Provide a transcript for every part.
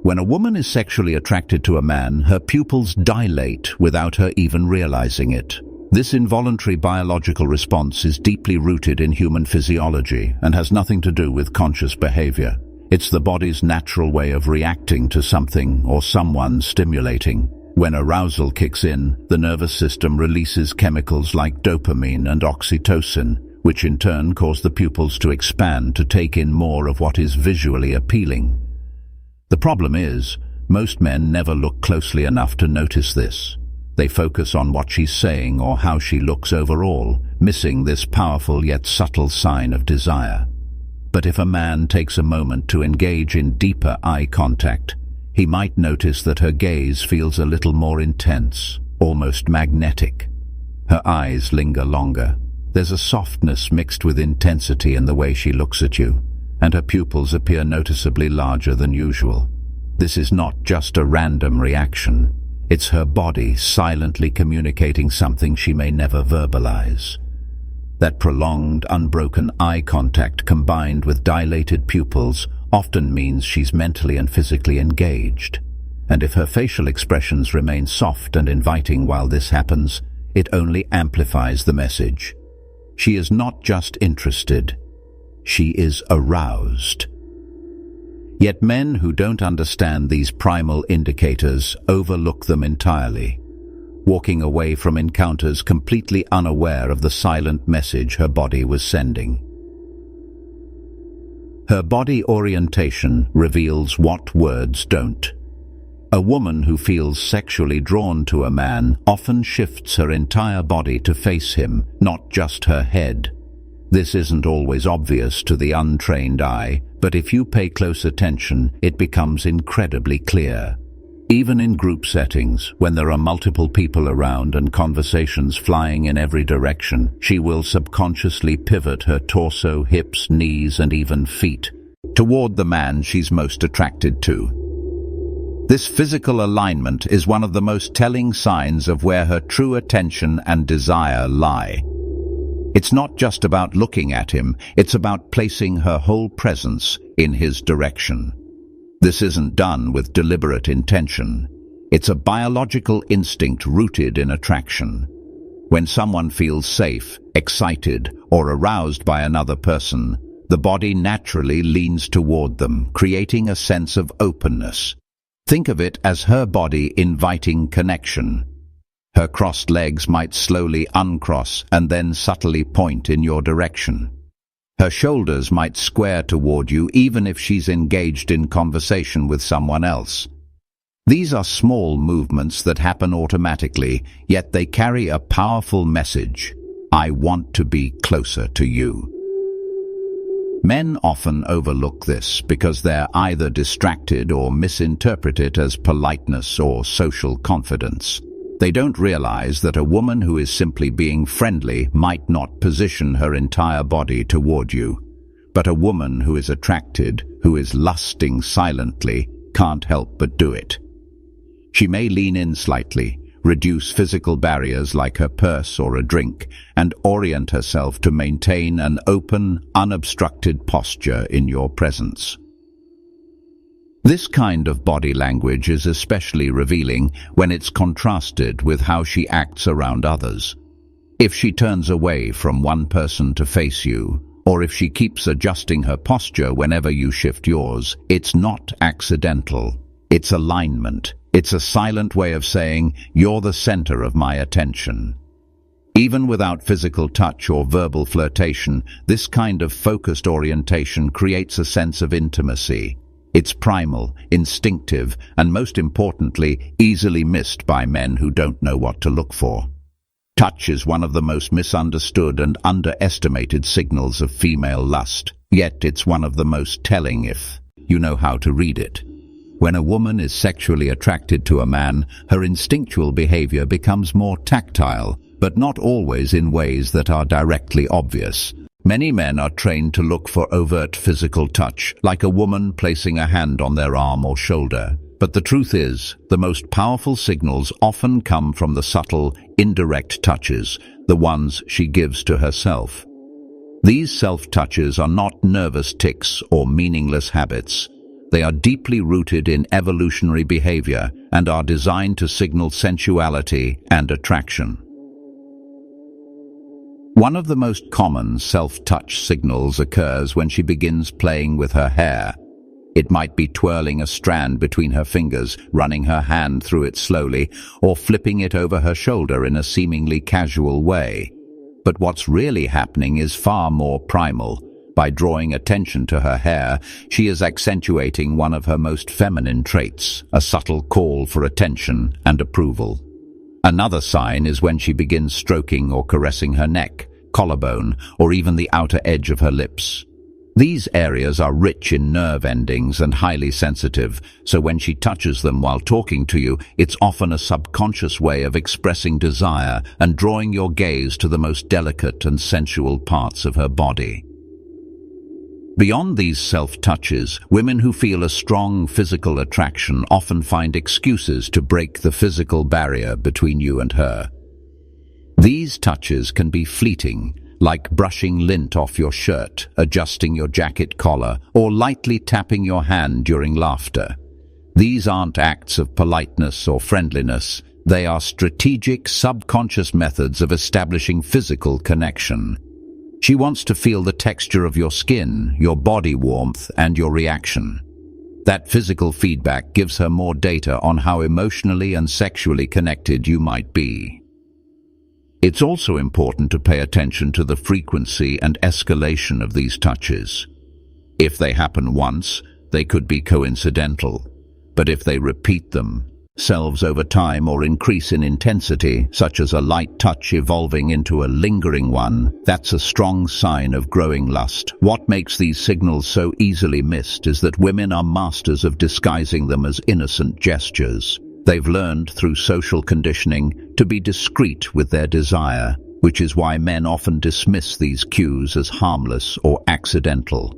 When a woman is sexually attracted to a man, her pupils dilate without her even realizing it. This involuntary biological response is deeply rooted in human physiology and has nothing to do with conscious behavior. It's the body's natural way of reacting to something or someone stimulating. When arousal kicks in, the nervous system releases chemicals like dopamine and oxytocin, which in turn cause the pupils to expand to take in more of what is visually appealing. The problem is, most men never look closely enough to notice this. They focus on what she's saying or how she looks overall, missing this powerful yet subtle sign of desire. But if a man takes a moment to engage in deeper eye contact, he might notice that her gaze feels a little more intense, almost magnetic. Her eyes linger longer. There's a softness mixed with intensity in the way she looks at you, and her pupils appear noticeably larger than usual. This is not just a random reaction. It's her body silently communicating something she may never verbalize. That prolonged, unbroken eye contact combined with dilated pupils often means she's mentally and physically engaged. And if her facial expressions remain soft and inviting while this happens, it only amplifies the message. She is not just interested. She is aroused. Yet men who don't understand these primal indicators overlook them entirely, walking away from encounters completely unaware of the silent message her body was sending. Her body orientation reveals what words don't. A woman who feels sexually drawn to a man often shifts her entire body to face him, not just her head. This isn't always obvious to the untrained eye, but if you pay close attention, it becomes incredibly clear. Even in group settings, when there are multiple people around and conversations flying in every direction, she will subconsciously pivot her torso, hips, knees, and even feet toward the man she's most attracted to. This physical alignment is one of the most telling signs of where her true attention and desire lie. It's not just about looking at him, it's about placing her whole presence in his direction. This isn't done with deliberate intention. It's a biological instinct rooted in attraction. When someone feels safe, excited, or aroused by another person, the body naturally leans toward them, creating a sense of openness. Think of it as her body inviting connection. Her crossed legs might slowly uncross and then subtly point in your direction. Her shoulders might square toward you even if she's engaged in conversation with someone else. These are small movements that happen automatically, yet they carry a powerful message. I want to be closer to you. Men often overlook this because they're either distracted or misinterpret it as politeness or social confidence. They don't realize that a woman who is simply being friendly might not position her entire body toward you. But a woman who is attracted, who is lusting silently, can't help but do it. She may lean in slightly, reduce physical barriers like her purse or a drink, and orient herself to maintain an open, unobstructed posture in your presence. This kind of body language is especially revealing when it's contrasted with how she acts around others. If she turns away from one person to face you, or if she keeps adjusting her posture whenever you shift yours, it's not accidental. It's alignment. It's a silent way of saying, you're the center of my attention. Even without physical touch or verbal flirtation, this kind of focused orientation creates a sense of intimacy. It's primal, instinctive, and most importantly, easily missed by men who don't know what to look for. Touch is one of the most misunderstood and underestimated signals of female lust, yet it's one of the most telling if you know how to read it. When a woman is sexually attracted to a man, her instinctual behavior becomes more tactile, but not always in ways that are directly obvious. Many men are trained to look for overt physical touch, like a woman placing a hand on their arm or shoulder. But the truth is, the most powerful signals often come from the subtle, indirect touches, the ones she gives to herself. These self-touches are not nervous tics or meaningless habits. They are deeply rooted in evolutionary behavior and are designed to signal sensuality and attraction. One of the most common self-touch signals occurs when she begins playing with her hair. It might be twirling a strand between her fingers, running her hand through it slowly, or flipping it over her shoulder in a seemingly casual way. But what's really happening is far more primal. By drawing attention to her hair, she is accentuating one of her most feminine traits, a subtle call for attention and approval. Another sign is when she begins stroking or caressing her neck, collarbone, or even the outer edge of her lips. These areas are rich in nerve endings and highly sensitive, so when she touches them while talking to you, it's often a subconscious way of expressing desire and drawing your gaze to the most delicate and sensual parts of her body. Beyond these self-touches, women who feel a strong physical attraction often find excuses to break the physical barrier between you and her. These touches can be fleeting, like brushing lint off your shirt, adjusting your jacket collar, or lightly tapping your hand during laughter. These aren't acts of politeness or friendliness. They are strategic, subconscious methods of establishing physical connection. She wants to feel the texture of your skin, your body warmth, and your reaction. That physical feedback gives her more data on how emotionally and sexually connected you might be. It's also important to pay attention to the frequency and escalation of these touches. If they happen once, they could be coincidental. But if they repeat themselves over time or increase in intensity, such as a light touch evolving into a lingering one, that's a strong sign of growing lust. What makes these signals so easily missed is that women are masters of disguising them as innocent gestures. They've learned through social conditioning to be discreet with their desire, which is why men often dismiss these cues as harmless or accidental.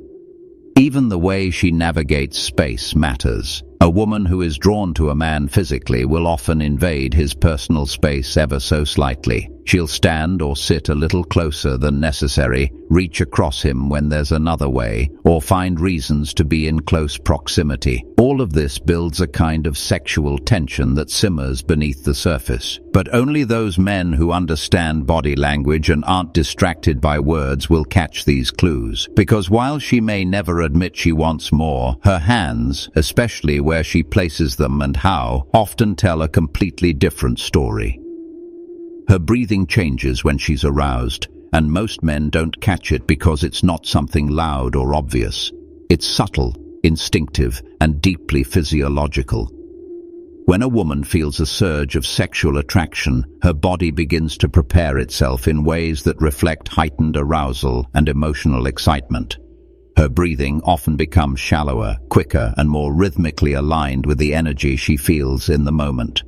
Even the way she navigates space matters. A woman who is drawn to a man physically will often invade his personal space ever so slightly. She'll stand or sit a little closer than necessary, reach across him when there's another way, or find reasons to be in close proximity. All of this builds a kind of sexual tension that simmers beneath the surface. But only those men who understand body language and aren't distracted by words will catch these clues. Because while she may never admit she wants more, her hands, especially where she places them and how, often tell a completely different story. Her breathing changes when she's aroused, and most men don't catch it because it's not something loud or obvious. It's subtle, instinctive, and deeply physiological. When a woman feels a surge of sexual attraction, her body begins to prepare itself in ways that reflect heightened arousal and emotional excitement. Her breathing often becomes shallower, quicker, and more rhythmically aligned with the energy she feels in the moment.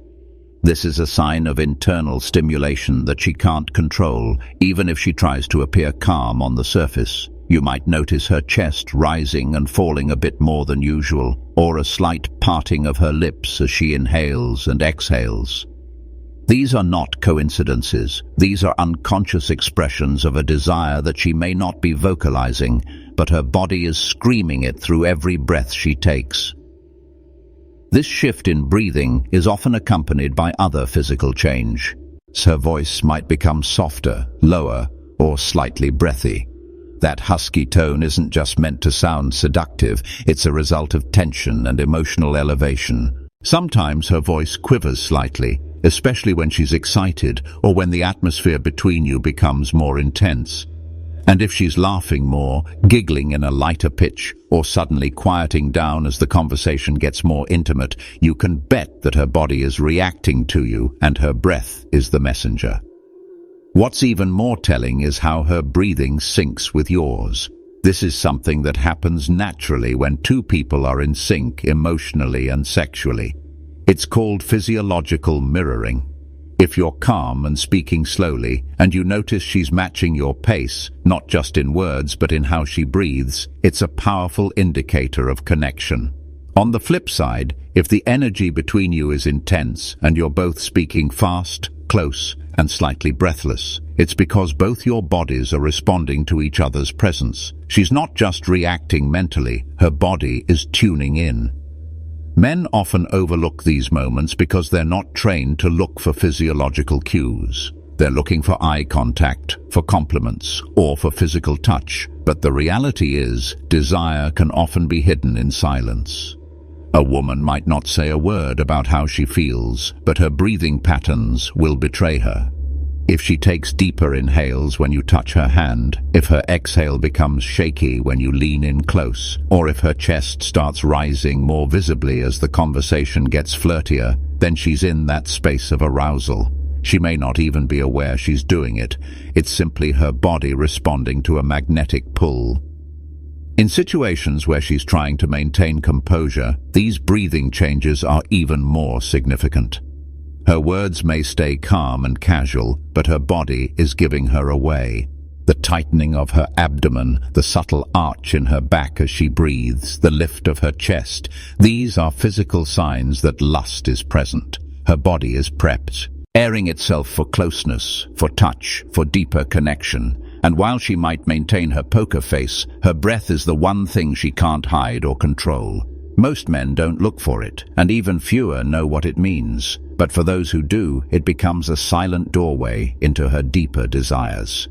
This is a sign of internal stimulation that she can't control, even if she tries to appear calm on the surface. You might notice her chest rising and falling a bit more than usual, or a slight parting of her lips as she inhales and exhales. These are not coincidences. These are unconscious expressions of a desire that she may not be vocalizing, but her body is screaming it through every breath she takes. This shift in breathing is often accompanied by other physical change. Her voice might become softer, lower, or slightly breathy. That husky tone isn't just meant to sound seductive, it's a result of tension and emotional elevation. Sometimes her voice quivers slightly, especially when she's excited or when the atmosphere between you becomes more intense. And if she's laughing more, giggling in a lighter pitch, or suddenly quieting down as the conversation gets more intimate, you can bet that her body is reacting to you and her breath is the messenger. What's even more telling is how her breathing syncs with yours. This is something that happens naturally when two people are in sync emotionally and sexually. It's called physiological mirroring. If you're calm and speaking slowly, and you notice she's matching your pace, not just in words but in how she breathes, it's a powerful indicator of connection. On the flip side, if the energy between you is intense and you're both speaking fast, close and slightly breathless. It's because both your bodies are responding to each other's presence. She's not just reacting mentally, her body is tuning in. Men often overlook these moments because they're not trained to look for physiological cues. They're looking for eye contact, for compliments, or for physical touch. But the reality is, desire can often be hidden in silence. A woman might not say a word about how she feels, but her breathing patterns will betray her. If she takes deeper inhales when you touch her hand, if her exhale becomes shaky when you lean in close, or if her chest starts rising more visibly as the conversation gets flirtier, then she's in that space of arousal. She may not even be aware she's doing it. It's simply her body responding to a magnetic pull. In situations where she's trying to maintain composure, these breathing changes are even more significant. Her words may stay calm and casual, but her body is giving her away. The tightening of her abdomen, the subtle arch in her back as she breathes, the lift of her chest, these are physical signs that lust is present. Her body is prepped, airing itself for closeness, for touch, for deeper connection. And while she might maintain her poker face, her breath is the one thing she can't hide or control. Most men don't look for it, and even fewer know what it means. But for those who do, it becomes a silent doorway into her deeper desires.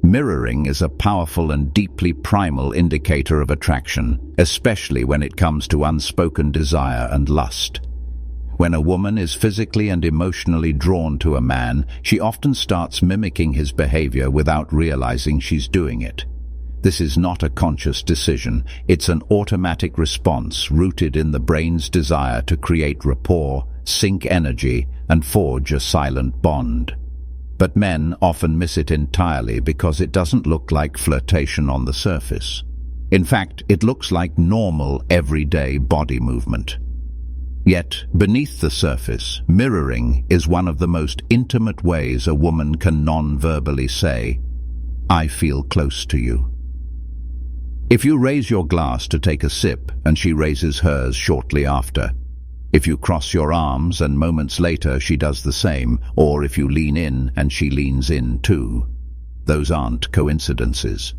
Mirroring is a powerful and deeply primal indicator of attraction, especially when it comes to unspoken desire and lust. When a woman is physically and emotionally drawn to a man, she often starts mimicking his behavior without realizing she's doing it. This is not a conscious decision, it's an automatic response rooted in the brain's desire to create rapport, sync energy, and forge a silent bond. But men often miss it entirely because it doesn't look like flirtation on the surface. In fact, it looks like normal, everyday body movement. Yet, beneath the surface, mirroring is one of the most intimate ways a woman can non-verbally say, "I feel close to you." If you raise your glass to take a sip and she raises hers shortly after, if you cross your arms and moments later she does the same, or if you lean in and she leans in too, those aren't coincidences.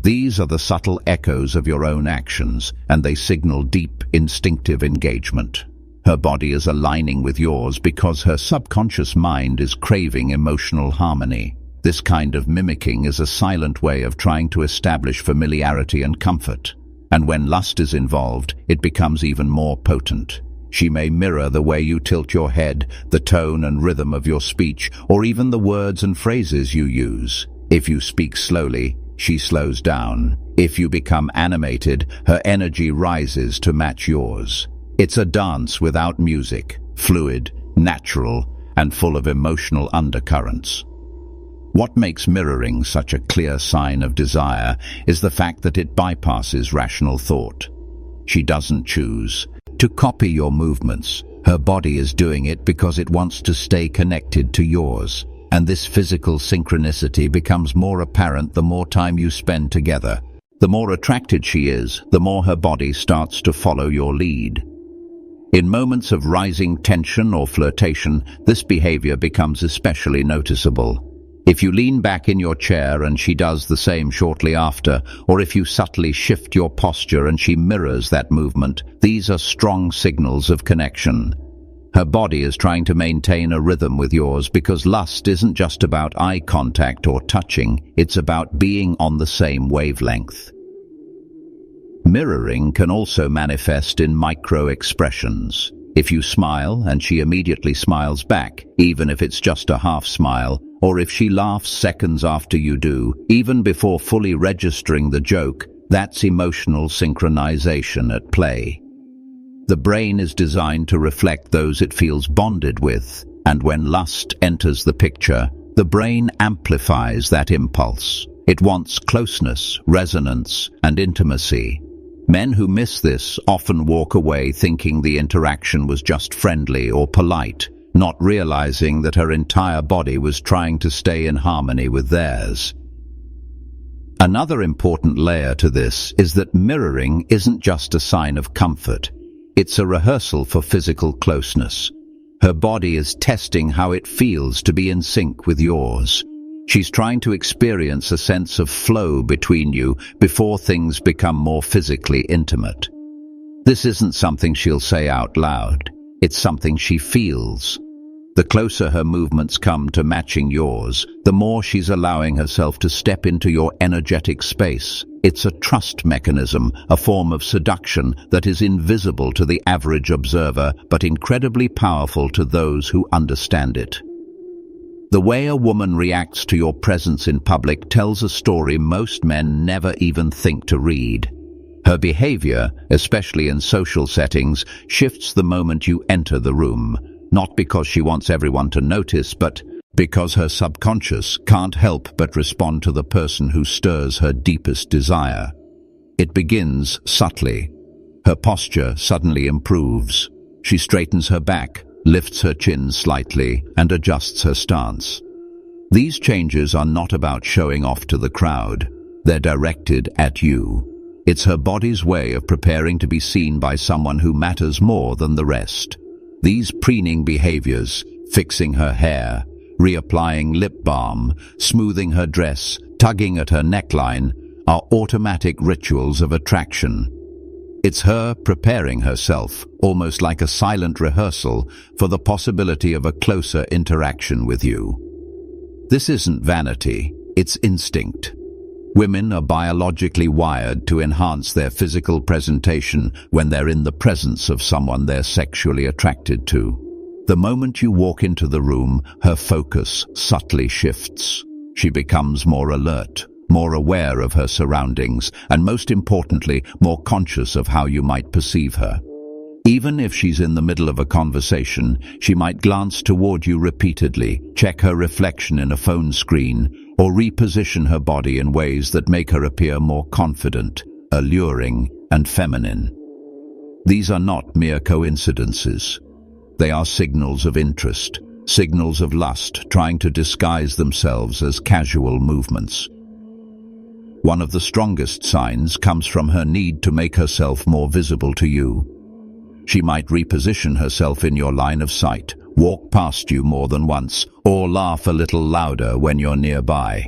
These are the subtle echoes of your own actions, and they signal deep, instinctive engagement. Her body is aligning with yours because her subconscious mind is craving emotional harmony. This kind of mimicking is a silent way of trying to establish familiarity and comfort. And when lust is involved, it becomes even more potent. She may mirror the way you tilt your head, the tone and rhythm of your speech, or even the words and phrases you use. If you speak slowly, she slows down. If you become animated, her energy rises to match yours. It's a dance without music, fluid, natural, and full of emotional undercurrents. What makes mirroring such a clear sign of desire is the fact that it bypasses rational thought. She doesn't choose to copy your movements. Her body is doing it because it wants to stay connected to yours. And this physical synchronicity becomes more apparent the more time you spend together. The more attracted she is, the more her body starts to follow your lead. In moments of rising tension or flirtation, this behavior becomes especially noticeable. If you lean back in your chair and she does the same shortly after, or if you subtly shift your posture and she mirrors that movement, these are strong signals of connection. Her body is trying to maintain a rhythm with yours because lust isn't just about eye contact or touching, it's about being on the same wavelength. Mirroring can also manifest in micro-expressions. If you smile and she immediately smiles back, even if it's just a half smile, or if she laughs seconds after you do, even before fully registering the joke, that's emotional synchronization at play. The brain is designed to reflect those it feels bonded with, and when lust enters the picture, the brain amplifies that impulse. It wants closeness, resonance, and intimacy. Men who miss this often walk away thinking the interaction was just friendly or polite, not realizing that her entire body was trying to stay in harmony with theirs. Another important layer to this is that mirroring isn't just a sign of comfort. It's a rehearsal for physical closeness. Her body is testing how it feels to be in sync with yours. She's trying to experience a sense of flow between you before things become more physically intimate. This isn't something she'll say out loud. It's something she feels. The closer her movements come to matching yours, the more she's allowing herself to step into your energetic space. It's a trust mechanism, a form of seduction that is invisible to the average observer, but incredibly powerful to those who understand it. The way a woman reacts to your presence in public tells a story most men never even think to read. Her behavior, especially in social settings, shifts the moment you enter the room, not because she wants everyone to notice, but because her subconscious can't help but respond to the person who stirs her deepest desire. It begins subtly. Her posture suddenly improves. She straightens her back, lifts her chin slightly, and adjusts her stance. These changes are not about showing off to the crowd. They're directed at you. It's her body's way of preparing to be seen by someone who matters more than the rest. These preening behaviors, fixing her hair, reapplying lip balm, smoothing her dress, tugging at her neckline, are automatic rituals of attraction. It's her preparing herself, almost like a silent rehearsal, for the possibility of a closer interaction with you. This isn't vanity, it's instinct. Women are biologically wired to enhance their physical presentation when they're in the presence of someone they're sexually attracted to. The moment you walk into the room, her focus subtly shifts. She becomes more alert, more aware of her surroundings, and most importantly, more conscious of how you might perceive her. Even if she's in the middle of a conversation, she might glance toward you repeatedly, check her reflection in a phone screen, or reposition her body in ways that make her appear more confident, alluring, and feminine. These are not mere coincidences. They are signals of interest, signals of lust trying to disguise themselves as casual movements. One of the strongest signs comes from her need to make herself more visible to you. She might reposition herself in your line of sight, walk past you more than once, or laugh a little louder when you're nearby.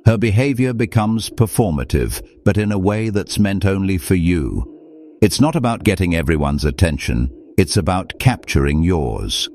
Her behavior becomes performative, but in a way that's meant only for you. It's not about getting everyone's attention, it's about capturing yours.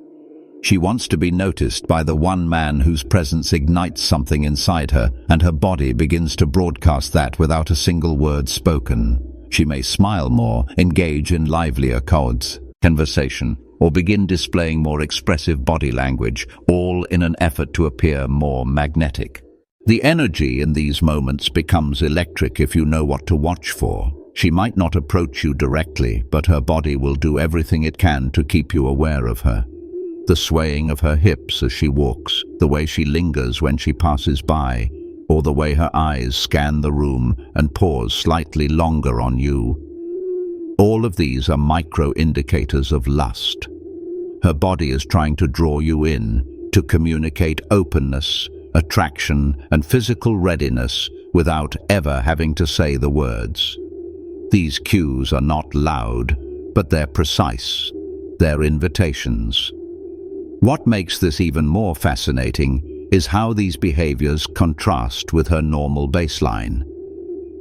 She wants to be noticed by the one man whose presence ignites something inside her, and her body begins to broadcast that without a single word spoken. She may smile more, engage in livelier conversation, or begin displaying more expressive body language, all in an effort to appear more magnetic. The energy in these moments becomes electric if you know what to watch for. She might not approach you directly, but her body will do everything it can to keep you aware of her. The swaying of her hips as she walks, the way she lingers when she passes by, or the way her eyes scan the room and pause slightly longer on you. All of these are micro-indicators of lust. Her body is trying to draw you in, to communicate openness, attraction, and physical readiness without ever having to say the words. These cues are not loud, but they're precise. They're invitations. What makes this even more fascinating is how these behaviors contrast with her normal baseline.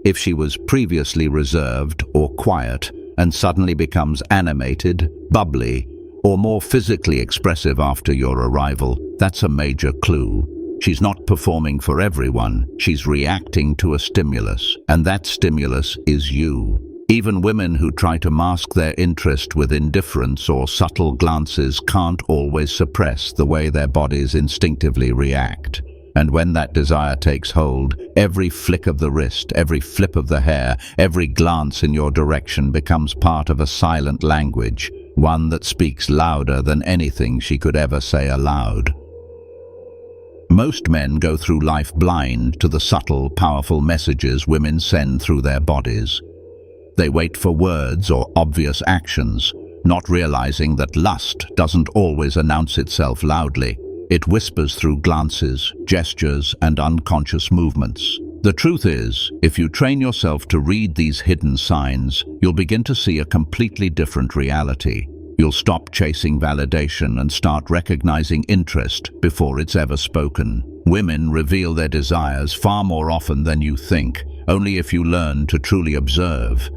If she was previously reserved or quiet and suddenly becomes animated, bubbly, or more physically expressive after your arrival, that's a major clue. She's not performing for everyone, she's reacting to a stimulus, and that stimulus is you. Even women who try to mask their interest with indifference or subtle glances can't always suppress the way their bodies instinctively react. And when that desire takes hold, every flick of the wrist, every flip of the hair, every glance in your direction becomes part of a silent language, one that speaks louder than anything she could ever say aloud. Most men go through life blind to the subtle, powerful messages women send through their bodies. They wait for words or obvious actions, not realizing that lust doesn't always announce itself loudly. It whispers through glances, gestures, and unconscious movements. The truth is, if you train yourself to read these hidden signs, you'll begin to see a completely different reality. You'll stop chasing validation and start recognizing interest before it's ever spoken. Women reveal their desires far more often than you think, only if you learn to truly observe.